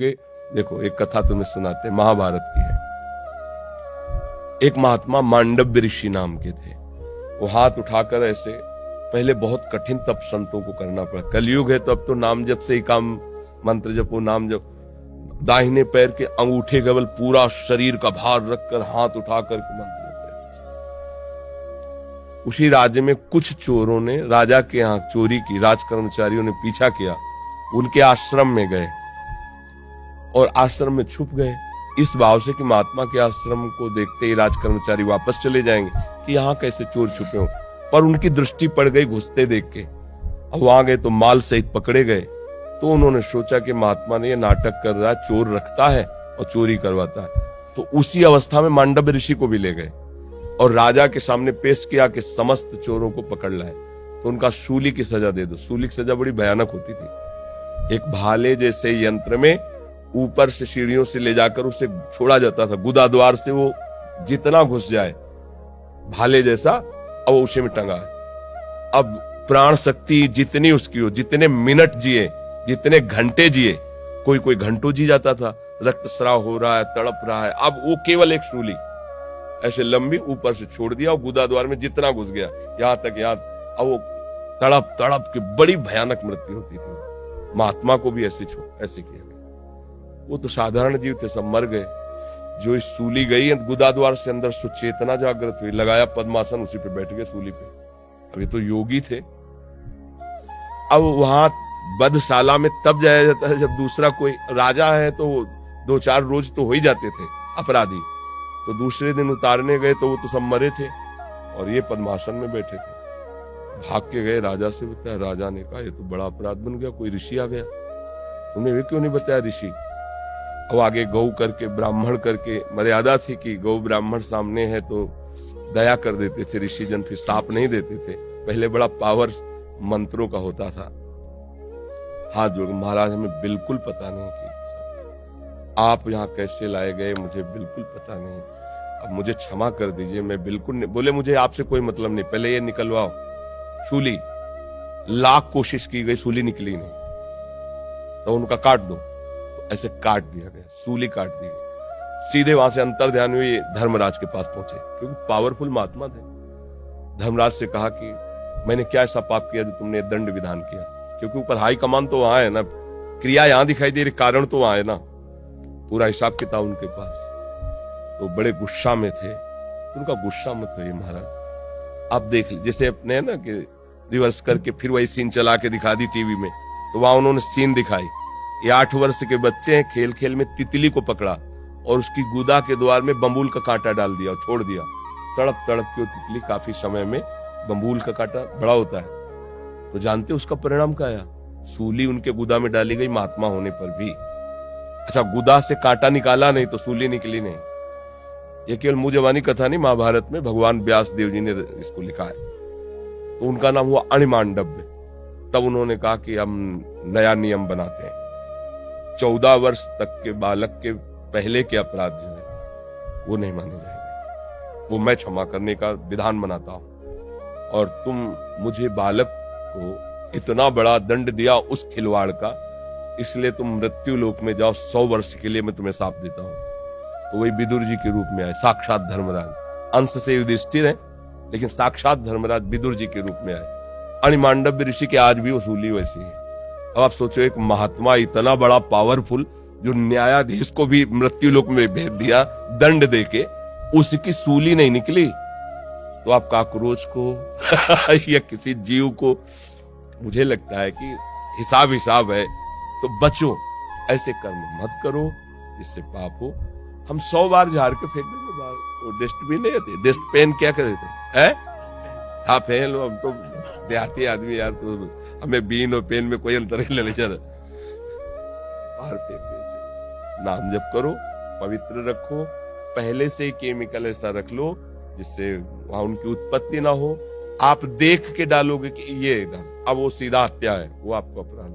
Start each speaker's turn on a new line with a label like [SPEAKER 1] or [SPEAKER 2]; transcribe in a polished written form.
[SPEAKER 1] कहोगे, देखो एक कथा तुम्हें सुनाते, महाभारत की है। एक महात्मा मांडव्य ऋषि नाम के थे। वो हाथ उठाकर ऐसे, पहले बहुत कठिन तप संतों को करना पड़ा। कलयुग है तो अब तो नाम जप से ही काम, मंत्र जपो, नाम जप। दाहिने पैर के अंगूठे केवल पूरा शरीर का भार रखकर हाथ उठाकर मंत्र जप। उसी राज्य में कुछ चोरों ने राजा के यहाँ चोरी की, राज कर्मचारियों ने पीछा किया, उनके आश्रम में गए और आश्रम में छुप गए, इस भाव से कि महात्मा के आश्रम को देखते ही राज कर्मचारी वापस चले जाएंगे कि यहाँ कैसे चोर छुपे हो। पर उनकी दृष्टि पड़ गई घुसते देख के। अब वहां गए तो माल सहित पकड़े गए। तो उन्होंने सोचा कि महात्मा ने ये नाटक कर रहा है, चोर रखता है और चोरी करवाता है। तो उसी अवस्था में मांडव्य ऋषि को भी ले गए और राजा के सामने पेश किया कि समस्त चोरों को पकड़ लाए तो उनका सूली की सजा दे दो। सूली की सजा बड़ी भयानक होती थी। एक भाले जैसे यंत्र में ऊपर से सीढ़ियों से ले जाकर उसे छोड़ा जाता था, गुदा द्वार से वो जितना घुस जाए भाले जैसा, अब उसे में टंगा है। अब प्राण शक्ति जितनी उसकी हो, जितने मिनट जिए, जितने घंटे जिए, कोई कोई घंटों जी जाता था, रक्तस्राव हो रहा है, तड़प रहा है। अब वो केवल एक सूली ऐसे लंबी ऊपर से छोड़ दिया और गुदा द्वार में जितना घुस गया यहां तक, यहां, अब वो तड़प तड़प के बड़ी भयानक मृत्यु होती थी। महात्मा को भी ऐसे किया गया। वो तो साधारण जीव थे, सब मर गए। जो इस सूली गई गुदा द्वार से अंदर सुचेतना जागृत हुई, लगाया पद्मासन, उसी पे बैठ गए सूली पे। अब ये तो योगी थे। अब वहां बधशाला में तब जाया जाता है जब दूसरा कोई राजा है तो 2-4 रोज तो हो ही जाते थे अपराधी, तो दूसरे दिन उतारने गए तो वो तो सब मरे थे और ये पद्मासन में बैठे थे। भाग के गए राजा से, बताया। राजा ने कहा ये तो बड़ा अपराध बन गया, कोई ऋषि आ गया, तुमने वे क्यों नहीं बताया ऋषि। अब आगे गौ करके, ब्राह्मण करके मर्यादा थी कि गौ ब्राह्मण सामने है तो दया कर देते थे ऋषि जन, फिर साप नहीं देते थे। पहले बड़ा पावर मंत्रों का होता था। हाथ जोड़, महाराज हमें बिल्कुल पता नहीं कि आप यहाँ कैसे लाए गए, मुझे बिल्कुल पता नहीं, अब मुझे क्षमा कर दीजिए, मैं बिल्कुल नहीं। बोले मुझे आपसे कोई मतलब नहीं, पहले ये निकलवाओ सूली। लाख कोशिश की गई, सूली निकली नहीं। तो उनका काट दो, ऐसे काट दिया गया, सूली काट दी गई। सीधे वहां से अंतर्ध्यान हुए धर्मराज के पास पहुंचे, क्योंकि पावरफुल महात्मा थे। धर्मराज से कहा कि मैंने क्या ऐसा पाप किया जो तुमने दंड विधान किया, क्योंकि ऊपर हाई कमान तो वहां है ना, क्रिया यहां दिखाई दे रही, कारण तो वहां है ना, पूरा हिसाब किताब उनके पास। तो बड़े गुस्सा में थे। उनका गुस्सा मत होइए महाराज, आप देख लीजिए, जैसे अपने ना कि रिवर्स करके फिर वही सीन चला के दिखा दी टीवी में, तो वहां उन्होंने सीन दिखाई। ये 8 वर्ष के बच्चे हैं, खेल खेल में तितली को पकड़ा और उसकी गुदा के द्वार में बम्बूल का कांटा डाल दिया और छोड़ दिया। तड़प तड़प के वो तितली काफी समय में, बम्बूल का कांटा बड़ा होता है, तो जानते उसका परिणाम क्या आया, सूली उनके गुदा में डाली गई महात्मा होने पर भी। अच्छा, गुदा से कांटा निकाला नहीं तो सूली निकली नहीं। ये केवल मुंह जबानी कथा नहीं, महाभारत में भगवान व्यास देव जी ने इसको लिखा है। तो उनका नाम हुआ अणिमांडव्य। तब उन्होंने कहा कि हम नया नियम बनाते हैं, 14 वर्ष तक के बालक के पहले के अपराध जो है वो नहीं माने जाएंगे, वो मैं क्षमा करने का विधान बनाता हूं। और तुम मुझे बालक को इतना बड़ा दंड दिया उस खिलवाड़ का, इसलिए तुम मृत्यु लोक में जाओ, 100 वर्ष के लिए मैं तुम्हें साप देता हूं। तो वही विदुर जी के रूप में आए, साक्षात धर्मराज। अंश से युधिष्ठिर है लेकिन साक्षात धर्मराज विदुर जी के रूप में आए। अणिमांडव्य ऋषि के आज भी वसूली वैसी है। अब आप सोचो, एक महात्मा इतना बड़ा पावरफुल जो न्यायाधीश को भी मृत्यु लोक में भेज दिया दंड देके, उसकी सूली नहीं निकली, तो आप काकरोच को या किसी जीव को, मुझे लगता है कि हिसाब है, तो बचो, ऐसे कर्म मत करो जिससे पाप हो। हम 100 बार झाड़ के फेंक देंगे बाहर, वो डस्टबिन नहीं आते, डस्टबिन क्या कहते हैं, हाँ फेंक लो। हम तो देहाती आदमी यार, तो हमें बीन और पेन में कोई अंतर नहीं लगेगा, बाहर फेंक दे। नाम जप करो, पवित्र रखो, पहले से ही केमिकल ऐसा रख लो जिससे वहां उनकी उत्पत्ति ना हो। आप देख के डालोगे कि ये, अब वो सीधा हत्या है, वो आपको अपराध